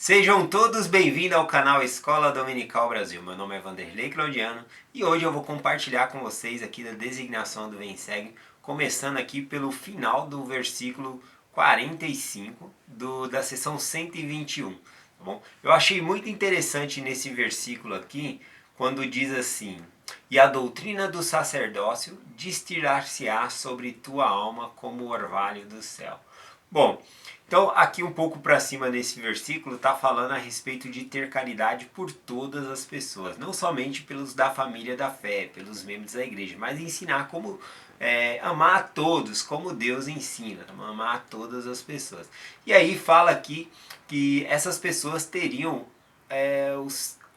Sejam todos bem-vindos ao canal Escola Dominical Brasil. Meu nome é Vanderlei Claudiano e hoje eu vou compartilhar com vocês aqui da designação do Vem Segue, começando aqui pelo final do versículo 45 da seção 121, tá bom? Eu achei muito interessante nesse versículo aqui, quando diz assim: E a doutrina do sacerdócio destilar-se-á sobre tua alma como o orvalho do céu. Bom, então aqui um pouco para cima nesse versículo está falando a respeito de ter caridade por todas as pessoas, não somente pelos da família da fé, pelos membros da igreja, mas ensinar como amar a todos, como Deus ensina, amar a todas as pessoas. E aí fala aqui que essas pessoas teriam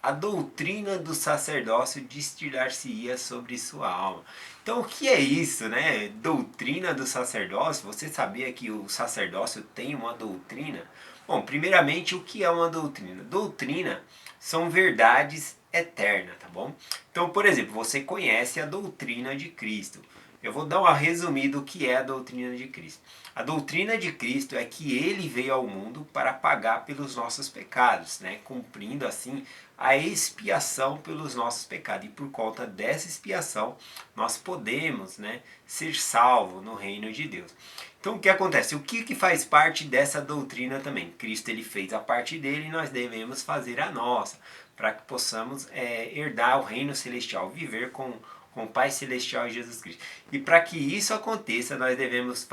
a doutrina do sacerdócio destilar-se-ia sobre sua alma. Então, o que é isso, né? Doutrina do sacerdócio? Você sabia que o sacerdócio tem uma doutrina? Bom, primeiramente, o que é uma doutrina? Doutrina são verdades eternas, tá bom? Então, por exemplo, você conhece a doutrina de Cristo. Eu vou dar uma resumida do que é a doutrina de Cristo. A doutrina de Cristo é que ele veio ao mundo para pagar pelos nossos pecados, né? Cumprindo assim a expiação pelos nossos pecados. E por conta dessa expiação, nós podemos, né, ser salvos no reino de Deus. Então o que acontece? O que faz parte dessa doutrina também? Cristo ele fez a parte dele e nós devemos fazer a nossa, para que possamos herdar o reino celestial, viver com o Pai Celestial e Jesus Cristo. E para que isso aconteça, nós devemos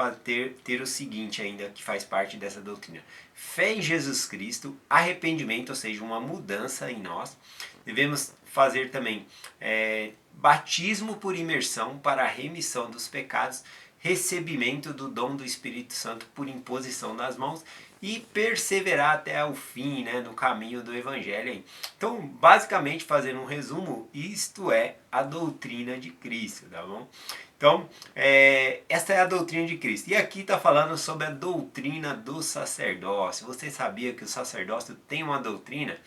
ter o seguinte ainda, que faz parte dessa doutrina. Fé em Jesus Cristo, arrependimento, ou seja, uma mudança em nós. Devemos fazer também batismo por imersão para a remissão dos pecados, recebimento do dom do Espírito Santo por imposição das mãos e perseverar até o fim, né, no caminho do Evangelho. Então, basicamente, fazendo um resumo, isto é a doutrina de Cristo, tá bom? Então, essa é a doutrina de Cristo. E aqui está falando sobre a doutrina do sacerdócio. Você sabia que o sacerdócio tem uma doutrina?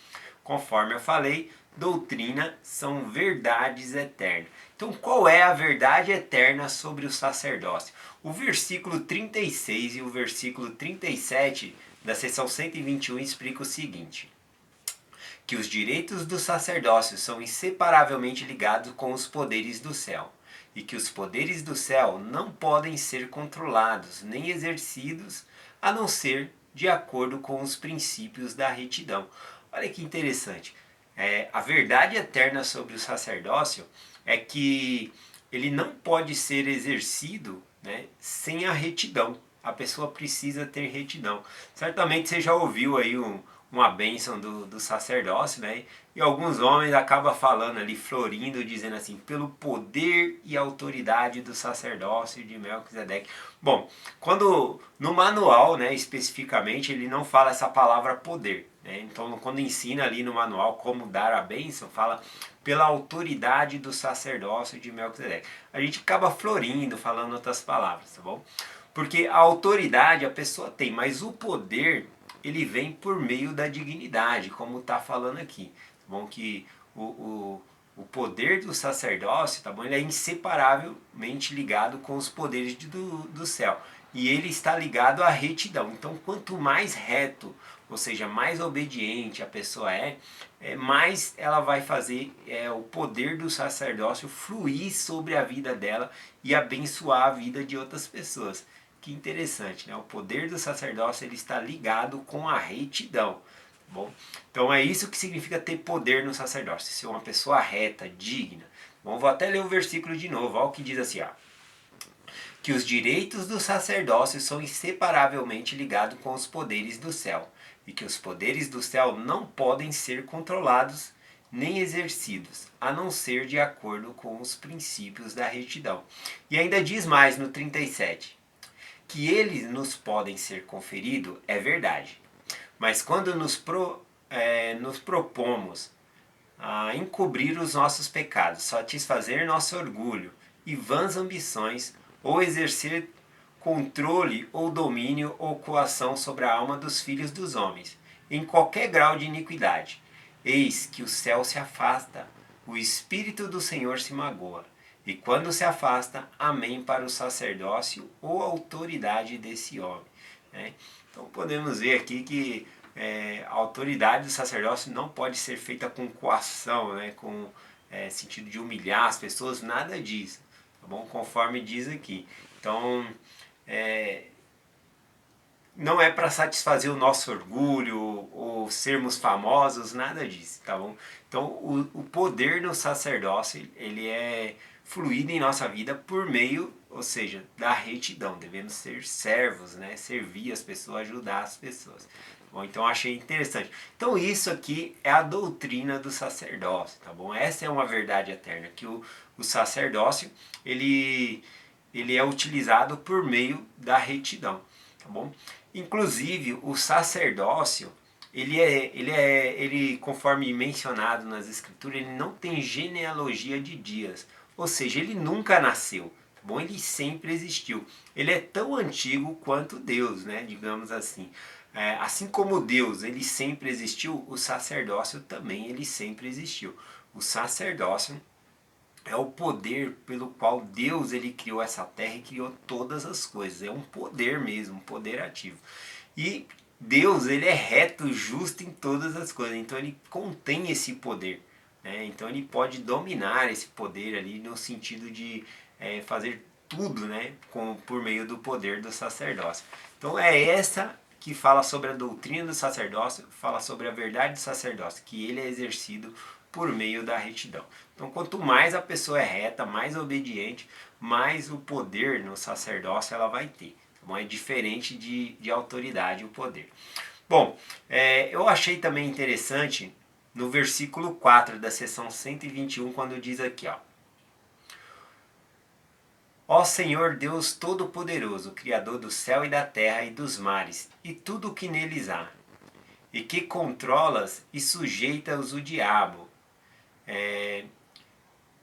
Conforme eu falei, doutrina são verdades eternas. Então, qual é a verdade eterna sobre o sacerdócio? O versículo 36 e o versículo 37 da seção 121 explica o seguinte: que os direitos do sacerdócio são inseparavelmente ligados com os poderes do céu, e que os poderes do céu não podem ser controlados nem exercidos a não ser de acordo com os princípios da retidão. Olha que interessante. A verdade eterna sobre o sacerdócio é que ele não pode ser exercido, né, sem a retidão. A pessoa precisa ter retidão. Certamente você já ouviu aí uma bênção do sacerdócio, né? E alguns homens acabam falando ali, florindo, dizendo assim, pelo poder e autoridade do sacerdócio de Melquisedeque. Bom, quando no manual, né, especificamente, ele não fala essa palavra poder, né? Então, quando ensina ali no manual como dar a bênção, fala pela autoridade do sacerdócio de Melquisedeque. A gente acaba florindo, falando outras palavras, tá bom? Porque a autoridade a pessoa tem, mas o poder ele vem por meio da dignidade, como está falando aqui. Tá bom? Que o poder do sacerdócio, tá bom? Ele é inseparavelmente ligado com os poderes do céu. E ele está ligado à retidão. Então, quanto mais reto, ou seja, mais obediente a pessoa mais ela vai fazer o poder do sacerdócio fluir sobre a vida dela e abençoar a vida de outras pessoas. Que interessante, né? O poder do sacerdócio ele está ligado com a retidão. Bom, então é isso que significa ter poder no sacerdócio, ser uma pessoa reta, digna. Bom, vou até ler o versículo de novo, olha o que diz assim, ó, que os direitos do sacerdócio são inseparavelmente ligados com os poderes do céu, e que os poderes do céu não podem ser controlados nem exercidos, a não ser de acordo com os princípios da retidão. E ainda diz mais no 37, que eles nos podem ser conferidos é verdade, mas quando nos propomos a encobrir os nossos pecados, satisfazer nosso orgulho e vãs ambições, ou exercer controle ou domínio ou coação sobre a alma dos filhos dos homens, em qualquer grau de iniquidade, eis que o céu se afasta, o Espírito do Senhor se magoa, e quando se afasta, amém para o sacerdócio ou autoridade desse homem. Né? Então podemos ver aqui que a autoridade do sacerdócio não pode ser feita com coação, né? Com sentido de humilhar as pessoas, nada disso, tá bom? Conforme diz aqui. Então, não é para satisfazer o nosso orgulho ou sermos famosos, nada disso, tá bom? Então, o poder no sacerdócio, ele é fluído em nossa vida por meio, ou seja, da retidão. Devemos ser servos, né? Servir as pessoas, ajudar as pessoas. Bom, então achei interessante. Então isso aqui é a doutrina do sacerdócio, tá bom? Essa é uma verdade eterna, que o sacerdócio, ele é utilizado por meio da retidão, tá bom? Inclusive, o sacerdócio, ele conforme mencionado nas escrituras, ele não tem genealogia de dias, ou seja, ele nunca nasceu, tá bom? Ele sempre existiu. Ele é tão antigo quanto Deus, né? Digamos assim. Assim como Deus, ele sempre existiu, o sacerdócio também, ele sempre existiu. O sacerdócio é o poder pelo qual Deus ele criou essa terra e criou todas as coisas. É um poder mesmo, um poder ativo. E Deus ele é reto, justo em todas as coisas. Então ele contém esse poder. Né? Então ele pode dominar esse poder ali no sentido de fazer tudo, né, por meio do poder do sacerdócio. Então é essa que fala sobre a doutrina do sacerdócio, fala sobre a verdade do sacerdócio, que ele é exercido por meio da retidão. Então, quanto mais a pessoa é reta, mais obediente, mais o poder no sacerdócio ela vai ter. Tá bom? É diferente de autoridade o poder. Bom, eu achei também interessante no versículo 4 da seção 121, quando diz aqui, ó. Ó Senhor Deus Todo-Poderoso, Criador do céu e da terra e dos mares, e tudo o que neles há, e que controlas e sujeitas o diabo,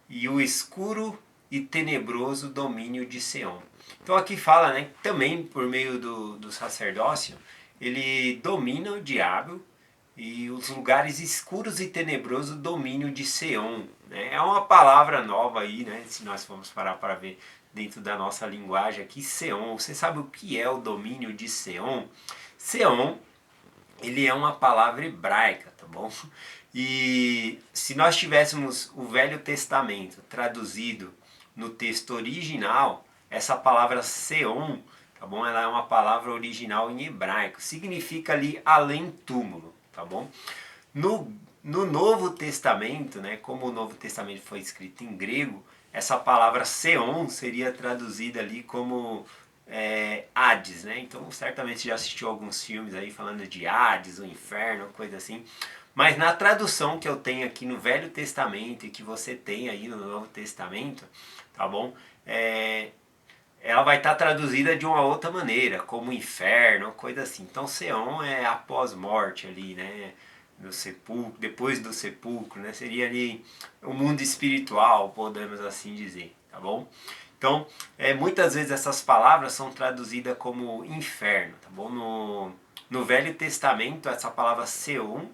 e o escuro e tenebroso domínio de Seom. Então aqui fala, né, também por meio do sacerdócio, ele domina o diabo e os lugares escuros e tenebrosos domínio de Seom. Né? É uma palavra nova aí, né, se nós formos parar para ver dentro da nossa linguagem aqui, Seom. Você sabe o que é o domínio de Seom? Seom, ele é uma palavra hebraica, tá bom? E se nós tivéssemos o Velho Testamento traduzido no texto original, essa palavra Seom, tá bom? Ela é uma palavra original em hebraico, significa ali além túmulo, tá bom? No Novo Testamento, né, como o Novo Testamento foi escrito em grego, essa palavra Seom seria traduzida ali como Hades, né? Então certamente já assistiu alguns filmes aí falando de Hades, o inferno, coisa assim. Mas na tradução que eu tenho aqui no Velho Testamento e que você tem aí no Novo Testamento, tá bom? Ela vai estar traduzida de uma outra maneira, como inferno, coisa assim. Então Seom é após morte ali, né? No sepulcro, depois do sepulcro, né? Seria ali o mundo espiritual, podemos assim dizer, tá bom? Então, muitas vezes essas palavras são traduzidas como inferno, tá bom? No Velho Testamento, essa palavra Seom,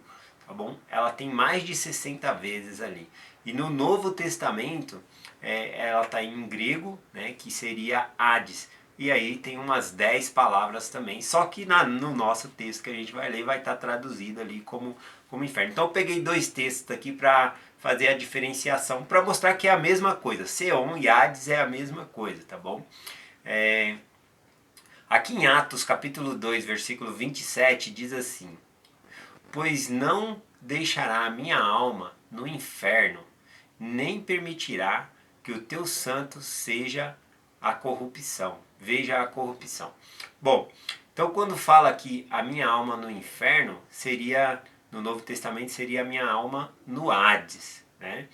tá bom? Ela tem mais de 60 vezes ali. E no Novo Testamento, ela está em grego, né, que seria Hades. E aí tem umas 10 palavras também, só que no nosso texto que a gente vai ler vai estar traduzido ali como inferno. Então eu peguei dois textos aqui para fazer a diferenciação, para mostrar que é a mesma coisa. Seom e Hades é a mesma coisa, tá bom? Aqui em Atos capítulo 2, versículo 27, diz assim: Pois não deixará a minha alma no inferno, nem permitirá que o teu santo seja a corrupção. Veja a corrupção. Bom, então quando fala aqui a minha alma no inferno, seria, no Novo Testamento, seria a minha alma no Hades, né?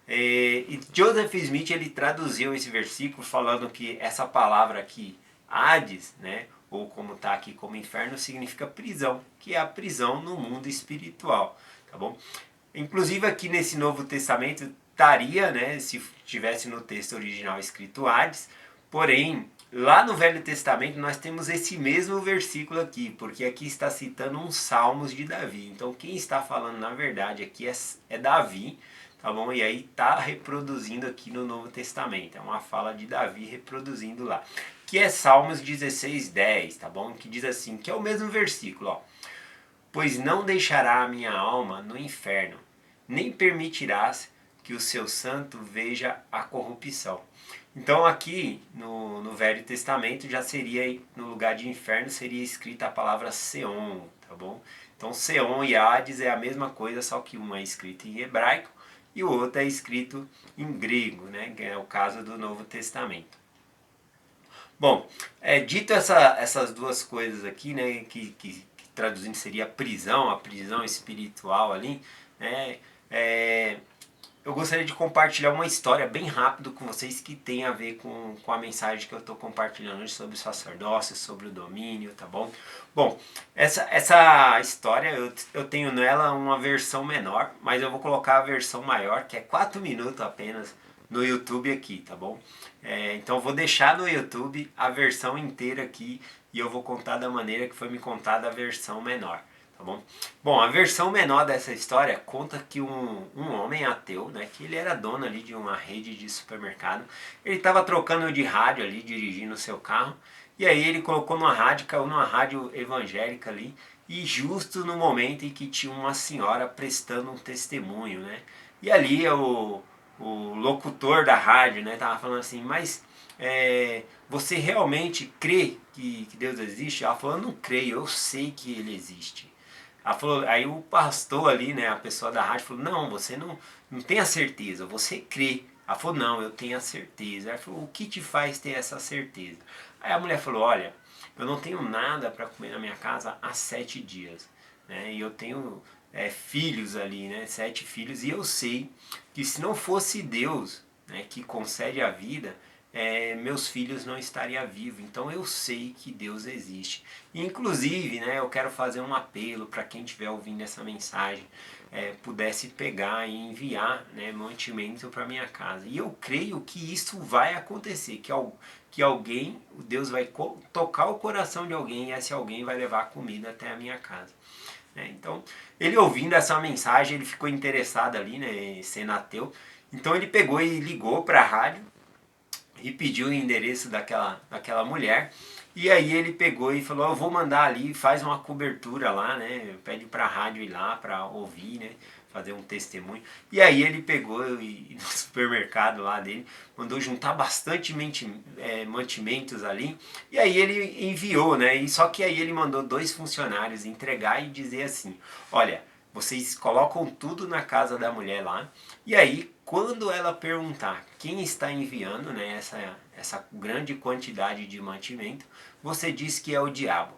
E Joseph Smith ele traduziu esse versículo falando que essa palavra aqui, Hades, né, ou como está aqui como inferno, significa prisão, que é a prisão no mundo espiritual, tá bom? Inclusive aqui nesse Novo Testamento estaria, né, se tivesse no texto original escrito Hades, porém lá no Velho Testamento nós temos esse mesmo versículo aqui, porque aqui está citando uns salmos de Davi. Então quem está falando na verdade aqui é Davi, tá bom? E aí está reproduzindo aqui no Novo Testamento, é uma fala de Davi reproduzindo lá, que é Salmos 16:10, tá bom? Que diz assim, que é o mesmo versículo, ó. pois não deixará a minha alma no inferno, nem permitirás que o seu santo veja a corrupção. Então aqui no Velho Testamento já seria, no lugar de inferno, seria escrita a palavra Seom, tá bom? Então Seom e Hades é a mesma coisa, só que um é escrito em hebraico e o outro é escrito em grego, né? Que é o caso do Novo Testamento. Bom, dito essas duas coisas aqui, né, que traduzindo seria prisão, a prisão espiritual ali, né, eu gostaria de compartilhar uma história bem rápido com vocês que tem a ver com a mensagem que eu estou compartilhando hoje sobre o sacerdócio, sobre o domínio, tá bom? Bom, essa história eu tenho nela uma versão menor, mas eu vou colocar a versão maior, que é 4 minutos apenas, no YouTube aqui, tá bom? Então eu vou deixar no YouTube a versão inteira aqui e eu vou contar da maneira que foi me contada a versão menor. Tá bom? Bom, a versão menor dessa história conta que um homem ateu, né, que ele era dono ali de uma rede de supermercado, ele estava trocando de rádio ali, dirigindo o seu carro, e aí ele colocou numa rádio, caiu numa rádio evangélica ali, e justo no momento em que tinha uma senhora prestando um testemunho, né? E ali o locutor da rádio, né, tava falando assim, mas você realmente crê que Deus existe? Ela falou, eu não creio, eu sei que ele existe. Ela falou, aí o pastor ali, né, a pessoa da rádio falou, não, você não tem a certeza, você crê. Ela falou, não, eu tenho a certeza. Ela falou, o que te faz ter essa certeza? Aí a mulher falou, olha, eu não tenho nada para comer na minha casa há 7 dias, né, e eu tenho filhos ali, né, 7 filhos, e eu sei que se não fosse Deus, né, que concede a vida, meus filhos não estariam vivos. Então eu sei que Deus existe. Inclusive, né, eu quero fazer um apelo para quem estiver ouvindo essa mensagem, pudesse pegar e enviar, né, mantimento para minha casa. E eu creio que isso vai acontecer, que alguém, Deus vai tocar o coração de alguém e esse alguém vai levar comida até a minha casa. Então, ele ouvindo essa mensagem, ele ficou interessado ali, né, sendo ateu. Então ele pegou e ligou para a rádio e pediu o endereço daquela mulher. E aí ele pegou e falou, eu vou mandar ali, faz uma cobertura lá, né? Pede pra rádio ir lá pra ouvir, né? Fazer um testemunho. E aí ele pegou e no supermercado lá dele, mandou juntar bastante mantimentos ali. E aí ele enviou, né? E só que aí ele mandou 2 funcionários entregar e dizer assim, olha, vocês colocam tudo na casa da mulher lá. E aí, quando ela perguntar quem está enviando, né, essa grande quantidade de mantimento, você diz que é o diabo.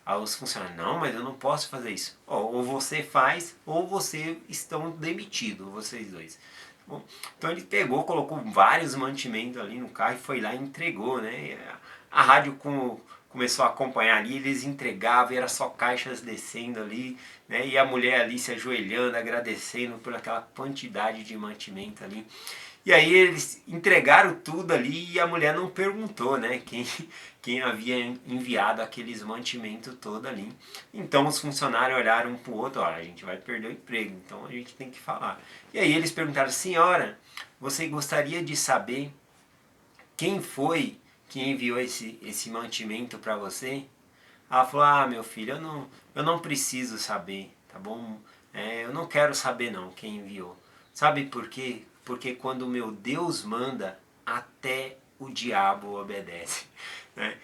Aí os funcionários, não, mas eu não posso fazer isso. Ou você faz, ou vocês estão demitidos, vocês dois. Bom, então ele pegou, colocou vários mantimentos ali no carro e foi lá e entregou, né? A rádio começou a acompanhar ali, eles entregavam, era só caixas descendo ali, né? E a mulher ali se ajoelhando, agradecendo por aquela quantidade de mantimento ali. E aí eles entregaram tudo ali e a mulher não perguntou, né, quem havia enviado aqueles mantimentos todo ali. Então os funcionários olharam um para o outro, olha, a gente vai perder o emprego, então a gente tem que falar. E aí eles perguntaram, senhora, você gostaria de saber quem foi que enviou esse mantimento para você? Ela falou, ah, meu filho, eu não preciso saber, tá bom? Eu não quero saber não quem enviou. Sabe por quê? Porque quando o meu Deus manda, até o diabo obedece. Né?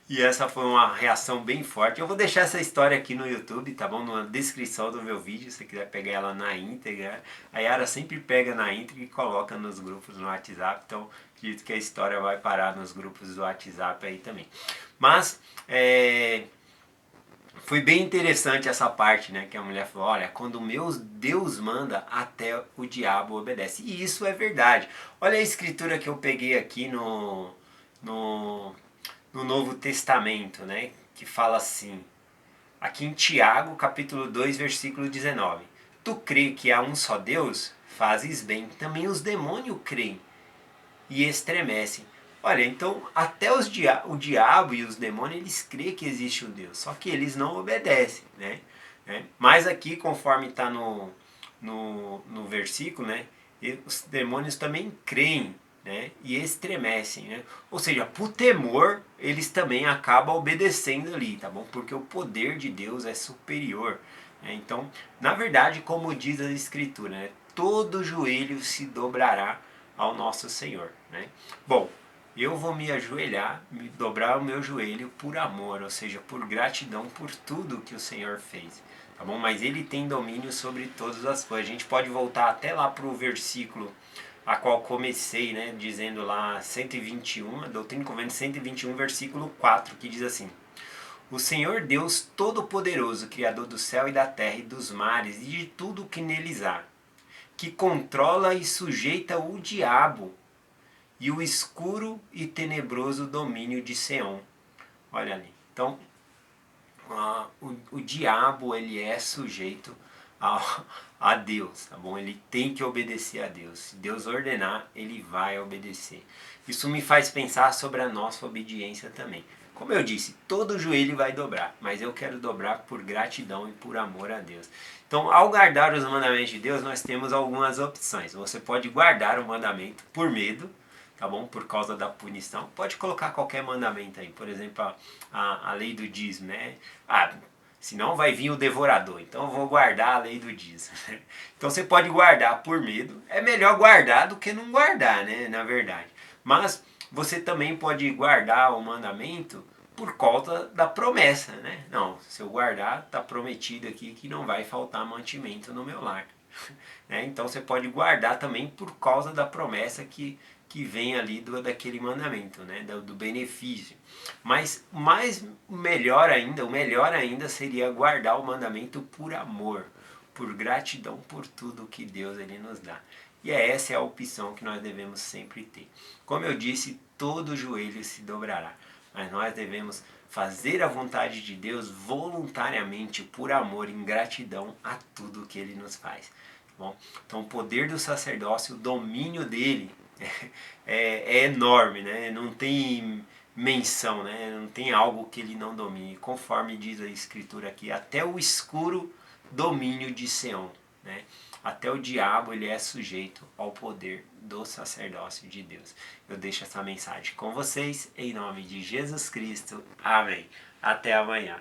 E essa foi uma reação bem forte. Eu vou deixar essa história aqui no YouTube, tá bom? Na descrição do meu vídeo, se você quiser pegar ela na íntegra. A Yara sempre pega na íntegra e coloca nos grupos no WhatsApp, então acredito que a história vai parar nos grupos do WhatsApp aí também. Mas, foi bem interessante essa parte, né? Que a mulher falou, olha, quando o meu Deus manda, até o diabo obedece. E isso é verdade. Olha a escritura que eu peguei aqui no Novo Testamento, né? Que fala assim, aqui em Tiago, capítulo 2, versículo 19. Tu crê que há um só Deus? Fazes bem. Também os demônios creem e estremecem. Olha, então até o diabo e os demônios, eles creem que existe um Deus, só que eles não obedecem, né? Mas aqui, conforme está no versículo, né, os demônios também creem né, e estremecem, né? Ou seja, por temor, eles também acabam obedecendo ali, tá bom? Porque o poder de Deus é superior, né? Então, na verdade, como diz a Escritura, né, todo joelho se dobrará ao nosso Senhor, né? Bom, eu vou me ajoelhar, me dobrar o meu joelho por amor, ou seja, por gratidão por tudo que o Senhor fez, tá bom? Mas Ele tem domínio sobre todas as coisas. A gente pode voltar até lá para o versículo a qual comecei, né, dizendo lá 121, a Doutrina e Convênios 121, versículo 4, que diz assim: O Senhor Deus Todo-Poderoso, Criador do céu e da terra e dos mares e de tudo o que neles há, que controla e sujeita o diabo e o escuro e tenebroso domínio de Seom. Olha ali. Então, o diabo ele é sujeito a Deus, tá bom? Ele tem que obedecer a Deus. Se Deus ordenar, ele vai obedecer. Isso me faz pensar sobre a nossa obediência também. Como eu disse, todo joelho vai dobrar, mas eu quero dobrar por gratidão e por amor a Deus. Então, ao guardar os mandamentos de Deus, nós temos algumas opções. Você pode guardar o mandamento por medo, tá bom? Por causa da punição. Pode colocar qualquer mandamento aí, por exemplo, a lei do dízimo, né? Ah, senão vai vir o devorador, então eu vou guardar a lei do dízimo. Então você pode guardar por medo, é melhor guardar do que não guardar, né? Na verdade. Mas você também pode guardar o mandamento por causa da promessa, né? Não, se eu guardar, está prometido aqui que não vai faltar mantimento no meu lar. Né? Então você pode guardar também por causa da promessa que vem ali daquele mandamento, né? do benefício. Mas o melhor ainda seria guardar o mandamento por amor, por gratidão por tudo que Deus ele nos dá. E essa é a opção que nós devemos sempre ter. Como eu disse, todo joelho se dobrará, mas nós devemos fazer a vontade de Deus voluntariamente, por amor, em gratidão a tudo que Ele nos faz. Bom, então o poder do sacerdócio, o domínio dele é enorme, né? Não tem menção, né? Não tem algo que ele não domine. Conforme diz a escritura aqui, até o escuro domínio de Seom, né? Até o diabo ele é sujeito ao poder do sacerdócio de Deus. Eu deixo essa mensagem com vocês em nome de Jesus Cristo. Amém. Até amanhã.